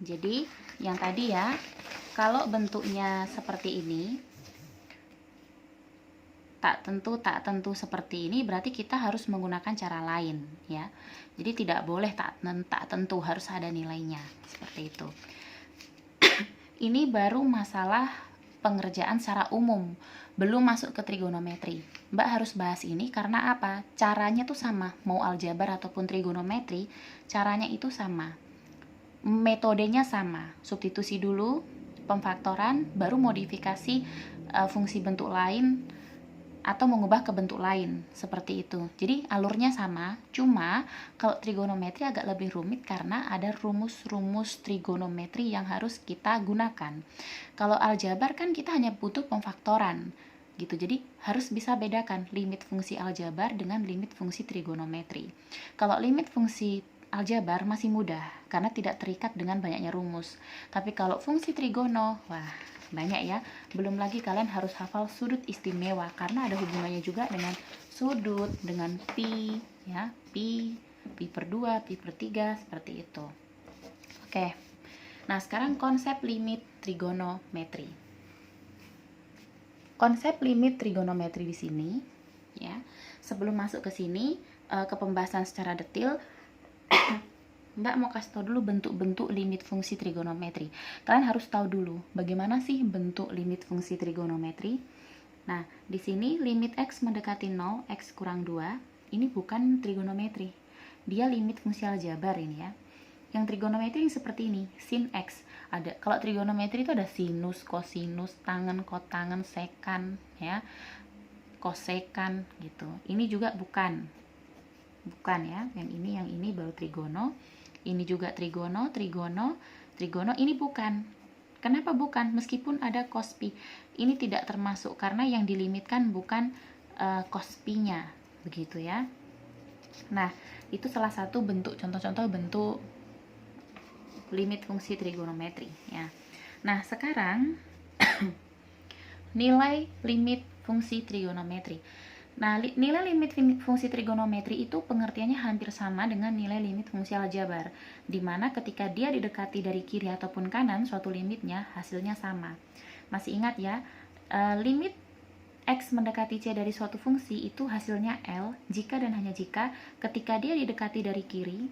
Jadi yang tadi ya, kalau bentuknya seperti ini, tak tentu seperti ini, berarti kita harus menggunakan cara lain ya. Jadi tidak boleh tak tentu, harus ada nilainya seperti itu. Ini baru masalah pengerjaan secara umum, belum masuk ke trigonometri. Mbak harus bahas ini karena apa? Caranya tuh sama, mau aljabar ataupun trigonometri, caranya itu sama, metodenya sama. Substitusi dulu, pemfaktoran, baru modifikasi fungsi bentuk lain atau mengubah ke bentuk lain, seperti itu. Jadi alurnya sama, cuma kalau trigonometri agak lebih rumit karena ada rumus-rumus trigonometri yang harus kita gunakan. Kalau aljabar kan kita hanya butuh pemfaktoran gitu, jadi harus bisa bedakan limit fungsi aljabar dengan limit fungsi trigonometri. Kalau limit fungsi aljabar masih mudah karena tidak terikat dengan banyaknya rumus, tapi kalau fungsi trigono, wah banyak ya. Belum lagi kalian harus hafal sudut istimewa karena ada hubungannya juga dengan sudut, dengan pi ya, pi per 2, pi per 3, seperti itu. Oke. Nah, sekarang konsep limit trigonometri. Konsep limit trigonometri di sini ya. Sebelum masuk ke sini ke pembahasan secara detail, Mbak mau kasih tahu dulu bentuk-bentuk limit fungsi trigonometri. Kalian harus tahu dulu bagaimana sih bentuk limit fungsi trigonometri. Nah, di sini limit x mendekati 0, x kurang 2, ini bukan trigonometri. Dia limit fungsi aljabar ini ya. Yang trigonometri seperti ini, sin x. Ada, kalau trigonometri itu ada sinus, kosinus, tangen, kotangen, sekan ya. Kosekan gitu. Ini juga bukan ya. Yang ini baru trigono. Ini juga trigono, ini bukan. Kenapa bukan? Meskipun ada cos pi, ini tidak termasuk karena yang dilimitkan bukan cos pi-nya, begitu ya. Nah, itu salah satu bentuk, contoh-contoh bentuk limit fungsi trigonometri ya. Nah, sekarang nilai limit fungsi trigonometri. Nah, nilai limit fungsi trigonometri itu pengertiannya hampir sama dengan nilai limit fungsi aljabar, di mana ketika dia didekati dari kiri ataupun kanan, suatu limitnya hasilnya sama. Masih ingat ya, limit x mendekati c dari suatu fungsi itu hasilnya L jika dan hanya jika ketika dia didekati dari kiri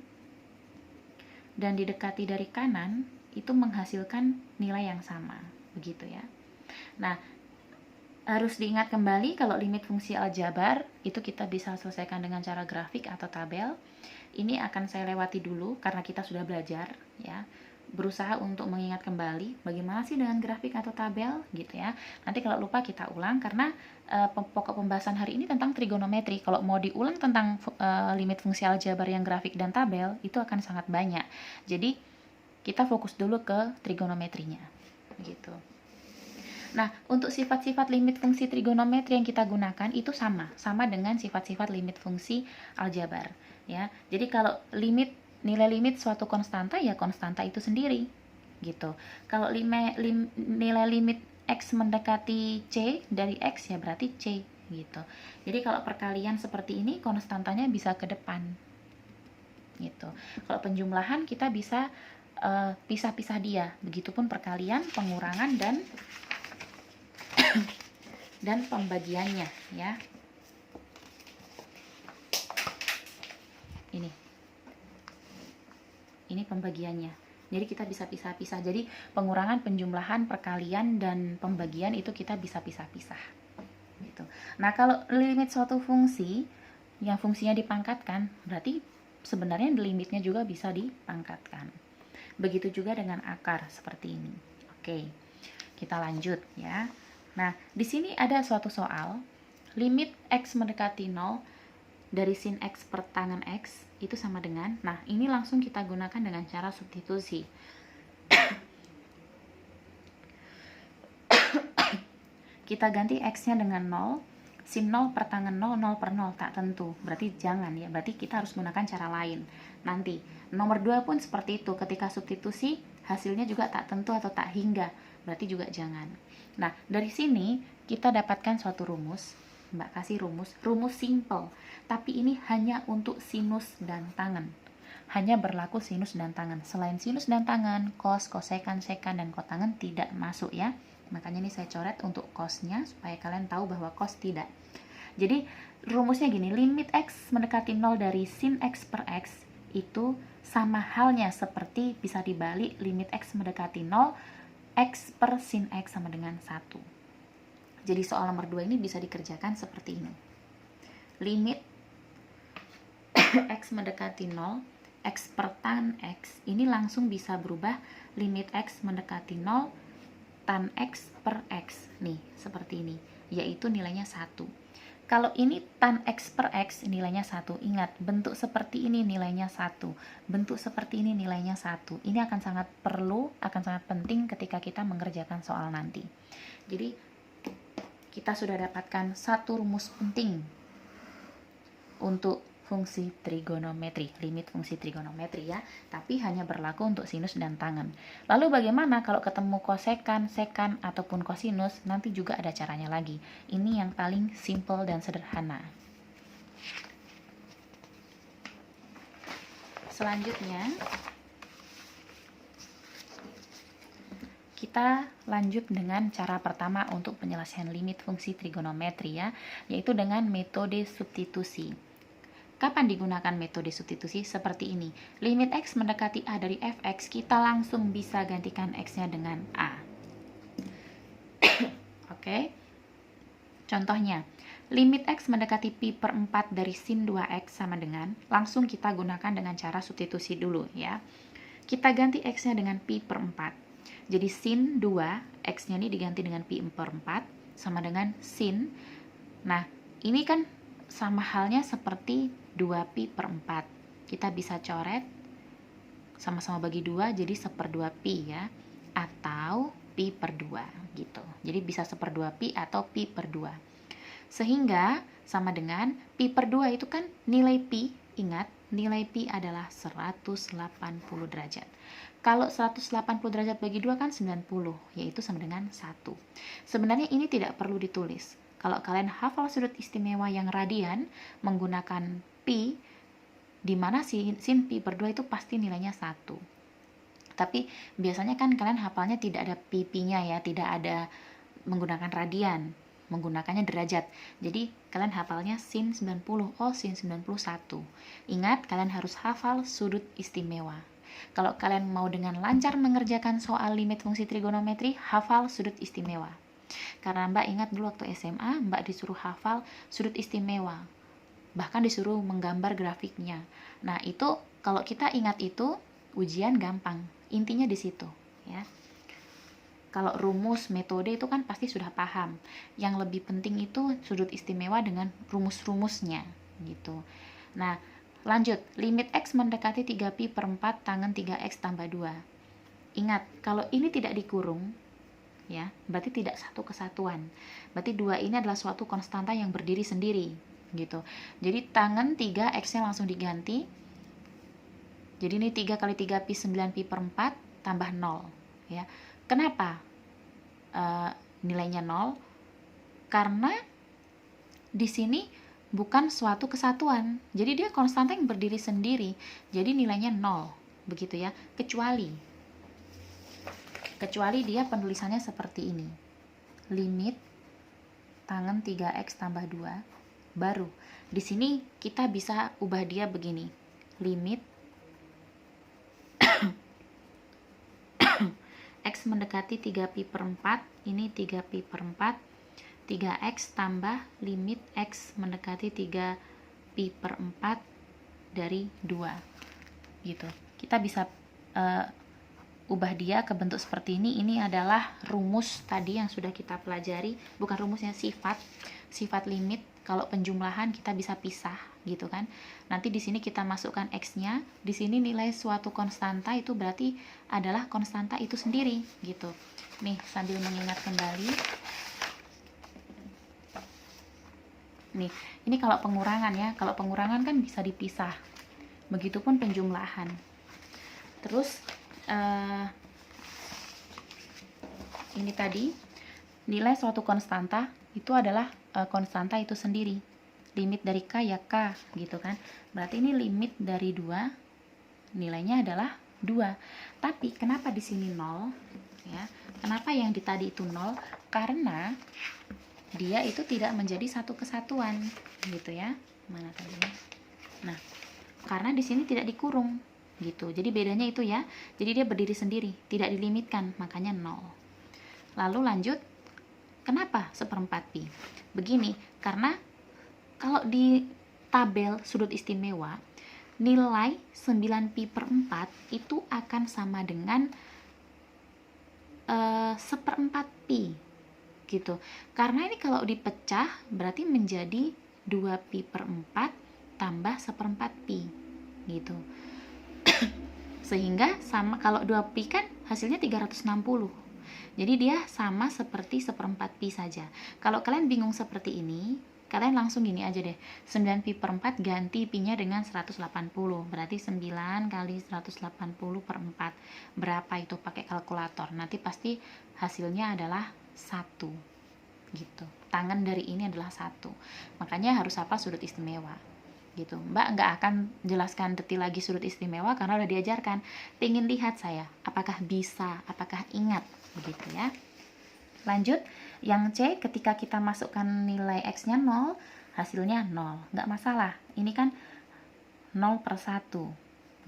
dan didekati dari kanan, itu menghasilkan nilai yang sama, begitu ya. Nah, harus diingat kembali kalau limit fungsi aljabar itu kita bisa selesaikan dengan cara grafik atau tabel. Ini akan saya lewati dulu karena kita sudah belajar ya. Berusaha untuk mengingat kembali bagaimana sih dengan grafik atau tabel gitu ya. Nanti kalau lupa kita ulang karena pokok pembahasan hari ini tentang trigonometri. Kalau mau diulang tentang limit fungsi aljabar yang grafik dan tabel itu akan sangat banyak. Jadi kita fokus dulu ke trigonometrinya gitu. Nah, untuk sifat-sifat limit fungsi trigonometri yang kita gunakan itu sama dengan sifat-sifat limit fungsi aljabar, ya. Jadi kalau nilai limit suatu konstanta ya konstanta itu sendiri, gitu. Kalau nilai limit x mendekati c dari x ya berarti c, gitu. Jadi kalau perkalian seperti ini konstantanya bisa ke depan, gitu. Kalau penjumlahan kita bisa pisah-pisah dia, begitupun perkalian, pengurangan dan pembagiannya ya. Ini pembagiannya. Jadi kita bisa pisah-pisah. Jadi pengurangan, penjumlahan, perkalian dan pembagian itu kita bisa pisah-pisah. Gitu. Nah, kalau limit suatu fungsi yang fungsinya dipangkatkan, berarti sebenarnya limitnya juga bisa dipangkatkan. Begitu juga dengan akar seperti ini. Oke. Kita lanjut ya. Nah, di sini ada suatu soal, limit x mendekati 0 dari sin x per tangen x itu sama dengan, nah ini langsung kita gunakan dengan cara substitusi. Kita ganti x-nya dengan 0, sin 0 per tangen 0, 0 per 0, tak tentu, berarti jangan ya, berarti kita harus menggunakan cara lain. Nanti, nomor 2 pun seperti itu, ketika substitusi hasilnya juga tak tentu atau tak hingga, berarti juga jangan. Nah, dari sini kita dapatkan suatu rumus. Mbak kasih rumus simple, tapi ini hanya untuk sinus dan tangen. hanya berlaku sinus dan tangen. Selain sinus dan tangen, cos, kosekan, sekan, dan kotangen tidak masuk ya. Makanya ini saya coret untuk cosnya supaya kalian tahu bahwa cos tidak. Jadi rumusnya gini, limit x mendekati 0 dari sin x per x itu sama halnya seperti bisa dibalik limit x mendekati 0, x per sin x sama dengan 1. Jadi soal nomor 2 ini bisa dikerjakan seperti ini. Limit x mendekati 0, x per tan x, ini langsung bisa berubah limit x mendekati 0, tan x per x. Nih, seperti ini, yaitu nilainya 1. Kalau ini tan x per x nilainya 1, ingat bentuk seperti ini nilainya 1, bentuk seperti ini nilainya 1. Ini akan sangat perlu, akan sangat penting ketika kita mengerjakan soal nanti. Jadi kita sudah dapatkan satu rumus penting untuk fungsi trigonometri, limit fungsi trigonometri ya, tapi hanya berlaku untuk sinus dan tangen. Lalu bagaimana kalau ketemu kosekan, sekan, ataupun kosinus? Nanti juga ada caranya lagi. Ini yang paling simple dan sederhana. Selanjutnya, kita lanjut dengan cara pertama untuk penyelesaian limit fungsi trigonometri ya, yaitu dengan metode substitusi. Kapan digunakan metode substitusi? Seperti ini. Limit x mendekati a dari fx, kita langsung bisa gantikan x-nya dengan a. Oke. Contohnya, limit x mendekati pi per 4 dari sin 2x sama dengan, langsung kita gunakan dengan cara substitusi dulu ya. Kita ganti x-nya dengan pi per 4. Jadi sin 2, x-nya ini diganti dengan pi per 4, sama dengan sin. Nah, ini kan sama halnya seperti 2pi per 4. Kita bisa coret sama-sama bagi 2 jadi 1/2 pi ya, atau pi per 2 gitu. Jadi bisa 1/2 pi atau pi per 2. Sehingga sama dengan pi per 2 itu kan nilai pi, ingat nilai pi adalah 180 derajat. Kalau 180 derajat bagi 2 kan 90, yaitu sama dengan 1. Sebenarnya ini tidak perlu ditulis. Kalau kalian hafal sudut istimewa yang radian menggunakan pi, di mana sin pi per 2 itu pasti nilainya 1. Tapi biasanya kan kalian hafalnya tidak ada pi-nya ya, tidak ada menggunakan radian, menggunakannya derajat. Jadi kalian hafalnya sin 90, oh sin 91. Ingat, kalian harus hafal sudut istimewa. Kalau kalian mau dengan lancar mengerjakan soal limit fungsi trigonometri, hafal sudut istimewa. Karena Mbak ingat dulu waktu SMA, Mbak disuruh hafal sudut istimewa. Bahkan disuruh menggambar grafiknya. Nah, itu kalau kita ingat itu, ujian gampang. Intinya di situ, ya. Kalau rumus, metode itu kan pasti sudah paham. Yang lebih penting itu sudut istimewa dengan rumus-rumusnya, gitu. Nah, lanjut. Limit x mendekati 3pi per 4 tangen 3x tambah 2. Ingat, kalau ini tidak dikurung, ya, berarti tidak satu kesatuan. Berarti 2 ini adalah suatu konstanta yang berdiri sendiri, gitu. Jadi tangen 3, x-nya langsung diganti. Jadi ini 3 kali 3 pi 9 pi per 4 tambah 0, ya. Kenapa nilainya 0? Karena di sini bukan suatu kesatuan. Jadi dia konstanta yang berdiri sendiri. Jadi nilainya 0, begitu ya. Kecuali dia penulisannya seperti ini. Limit tangen 3x tambah 2. Baru di sini kita bisa ubah dia begini. Limit x mendekati 3pi per 4, ini 3pi per 4, 3x tambah limit x mendekati 3pi per 4 dari 2. Gitu. Kita bisa ubah dia ke bentuk seperti ini. Ini adalah rumus tadi yang sudah kita pelajari, bukan rumusnya, sifat limit. Kalau penjumlahan kita bisa pisah, gitu kan. Nanti di sini kita masukkan x-nya, di sini nilai suatu konstanta itu berarti adalah konstanta itu sendiri, gitu. Nih, sambil mengingat kembali. Nih, ini kalau pengurangan ya. Kalau pengurangan kan bisa dipisah. Begitupun penjumlahan. Terus ini tadi nilai suatu konstanta itu adalah konstanta itu sendiri. Limit dari k ya k, gitu kan. Berarti ini limit dari 2 nilainya adalah 2. Tapi kenapa di sini 0? Ya, kenapa yang di tadi itu 0? Karena dia itu tidak menjadi satu kesatuan, gitu ya. Mana tadi? Nah, karena di sini tidak dikurung, gitu. Jadi bedanya itu ya. Jadi dia berdiri sendiri, tidak dilimitkan, makanya 0. Lalu lanjut, kenapa 1/4 pi? Begini, karena kalau di tabel sudut istimewa, nilai 9 pi per 4 itu akan sama dengan 1/4 pi, gitu. Karena ini kalau dipecah berarti menjadi 2 pi per 4 tambah 1/4 pi, gitu. Sehingga sama, kalau 2 pi kan hasilnya 360. Jadi dia sama seperti 1/4 pi saja. Kalau kalian bingung seperti ini, kalian langsung gini aja deh. 9 pi per 4 ganti pi-nya dengan 180. Berarti 9 kali 180 per 4. Berapa itu pakai kalkulator? Nanti pasti hasilnya adalah 1. Gitu. Tangan dari ini adalah 1. Makanya harus hafal sudut istimewa. Gitu. Mbak nggak akan jelaskan detail lagi sudut istimewa karena udah diajarkan. Pengen lihat saya, apakah bisa, apakah ingat, begitu ya. Lanjut, yang C, ketika kita masukkan nilai X-nya 0, hasilnya 0. Nggak masalah, ini kan 0 per 1.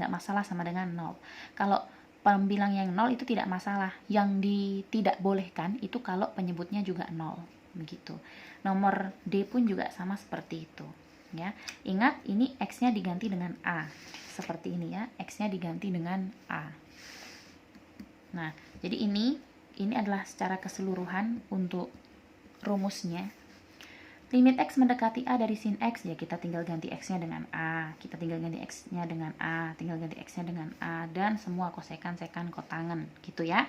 Nggak masalah, sama dengan 0. Kalau pembilang yang 0 itu tidak masalah. Yang tidak bolehkan itu kalau penyebutnya juga 0. Begitu. Nomor D pun juga sama seperti itu. Ya, ingat ini X-nya diganti dengan A. Seperti ini ya, X-nya diganti dengan A. Nah, jadi ini adalah secara keseluruhan untuk rumusnya. Limit X mendekati A dari sin X, ya kita tinggal ganti X-nya dengan A, kita tinggal ganti X-nya dengan A, tinggal ganti X-nya dengan A, dan semua kosekan, sekan, kotangen, gitu ya.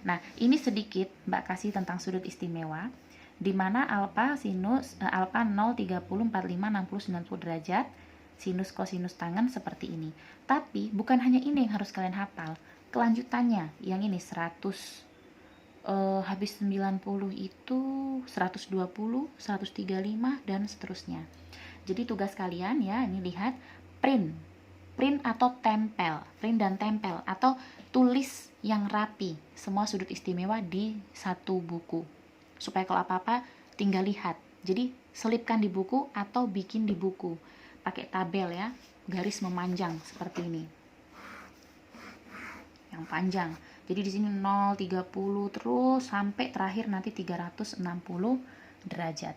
Nah, ini sedikit Mbak kasih tentang sudut istimewa, di mana alfa, sinus, alfa 0, 30, 45, 60, 90 derajat, sinus, kosinus tangen seperti ini. Tapi, bukan hanya ini yang harus kalian hafal. Kelanjutannya, yang ini 100, habis 90 itu 120, 135, dan seterusnya. Jadi tugas kalian ya, ini lihat, print atau tempel, print dan tempel, atau tulis yang rapi semua sudut istimewa di satu buku, supaya kalau apa-apa tinggal lihat. Jadi selipkan di buku atau bikin di buku pakai tabel ya, garis memanjang seperti ini, yang panjang. Jadi di sini 0, 30 terus sampai terakhir nanti 360 derajat.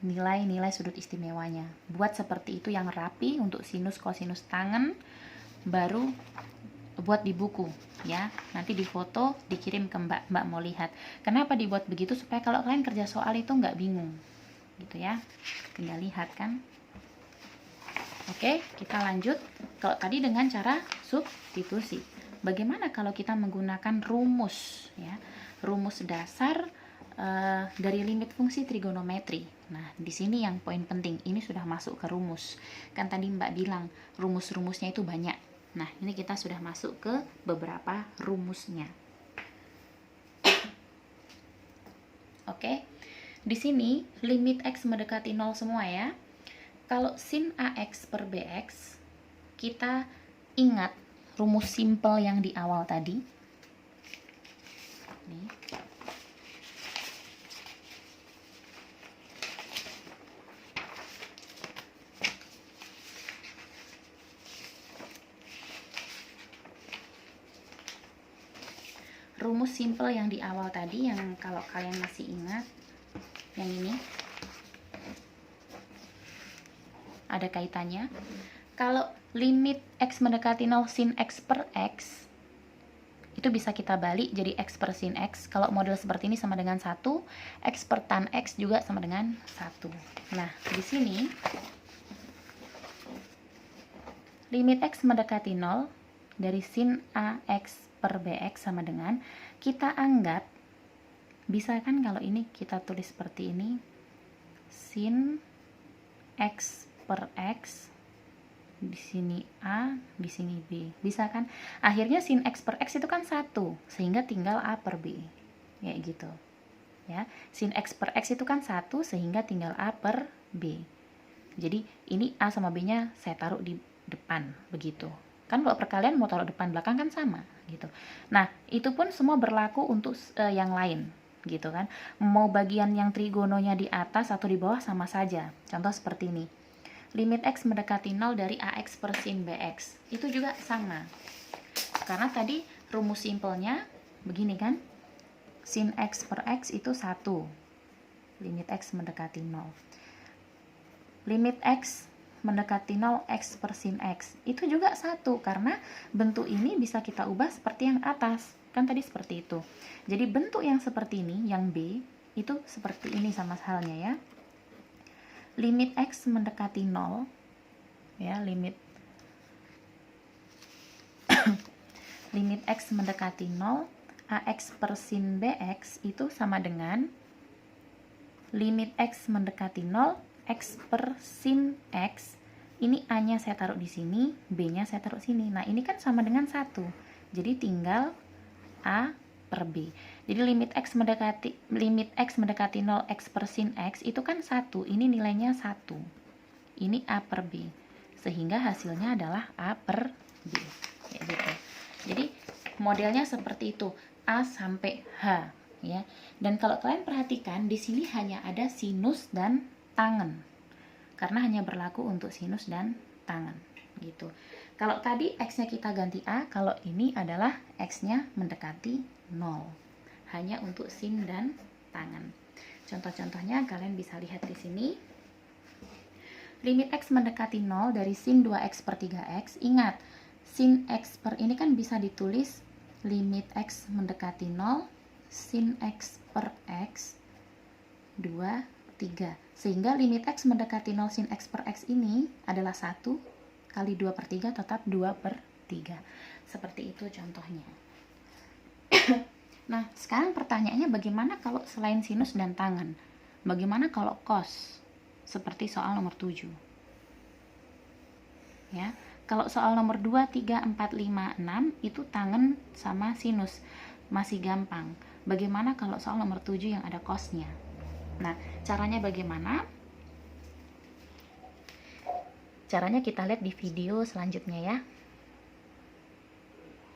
Nilai-nilai sudut istimewanya. Buat seperti itu yang rapi untuk sinus, kosinus tangen, baru buat di buku ya. Nanti difoto, dikirim ke Mbak. Mbak mau lihat. Kenapa dibuat begitu? Supaya kalau kalian kerja soal itu nggak bingung. Gitu ya. Tinggal lihat kan. Oke, kita lanjut. Kalau tadi dengan cara substitusi. Bagaimana kalau kita menggunakan rumus ya, rumus dasar dari limit fungsi trigonometri. Nah, di sini yang poin penting, ini sudah masuk ke rumus. Kan tadi Mbak bilang rumus-rumusnya itu banyak. Nah, ini kita sudah masuk ke beberapa rumusnya. Oke. Di sini limit X mendekati 0 semua ya. Kalau sin AX per BX, kita ingat rumus simple yang di awal tadi. Nih. Rumus simple yang di awal tadi, yang kalau kalian masih ingat, yang ini ada kaitannya. Kalau limit X mendekati 0 sin X per X, itu bisa kita balik jadi X per sin X. Kalau model seperti ini sama dengan 1, X per tan X juga sama dengan 1. Nah, di sini limit X mendekati 0 dari sin AX per BX sama dengan, kita anggap, bisa kan kalau ini kita tulis seperti ini, sin X per X, di sini A, di sini B. Bisa kan? Akhirnya sin X per X itu kan 1, sehingga tinggal A per B. Kayak gitu. Ya, sin X per X itu kan 1, sehingga tinggal A per B. Jadi, ini A sama B-nya saya taruh di depan, begitu. Kan kalau perkalian mau taruh depan belakang kan sama gitu. Nah, itu pun semua berlaku untuk yang lain gitu kan. Mau bagian yang trigononya di atas atau di bawah sama saja. Contoh seperti ini. Limit X mendekati 0 dari AX per sin BX. Itu juga sama. Karena tadi rumus simpelnya begini kan. Sin X per X itu 1. Limit X mendekati 0. Limit X mendekati 0 X per sin X. Itu juga 1. Karena bentuk ini bisa kita ubah seperti yang atas. Kan tadi seperti itu. Jadi bentuk yang seperti ini, yang B, itu seperti ini sama halnya ya. Limit X mendekati 0. Ya, limit limit X mendekati 0 AX per sin BX itu sama dengan limit X mendekati 0 X per sin X. Ini A-nya saya taruh di sini, B-nya saya taruh sini. Nah, ini kan sama dengan 1. Jadi tinggal A per B. Jadi limit X mendekati 0 X per sin X itu kan 1. Ini nilainya 1. Ini A per B. Sehingga hasilnya adalah A per B. Ya, gitu. Jadi modelnya seperti itu. A sampai H ya. Dan kalau kalian perhatikan di sini hanya ada sinus dan tangen. Karena hanya berlaku untuk sinus dan tangen gitu. Kalau tadi X-nya kita ganti A, kalau ini adalah X-nya mendekati 0. Hanya untuk sin dan tangen. Contoh-contohnya kalian bisa lihat di sini. Limit X mendekati 0 dari sin 2X per 3X. Ingat, sin X per ini kan bisa ditulis limit X mendekati 0 sin X per X 2, 3. Sehingga limit X mendekati 0 sin X per X ini adalah 1 kali 2 per 3 tetap 2 per 3. Seperti itu contohnya. Nah, sekarang pertanyaannya bagaimana kalau selain sinus dan tangen? Bagaimana kalau cos? Seperti soal nomor 7. Ya. Kalau soal nomor 2, 3, 4, 5, 6 itu tangen sama sinus. Masih gampang. Bagaimana kalau soal nomor 7 yang ada cosnya? Nah, caranya bagaimana? Caranya kita lihat di video selanjutnya ya.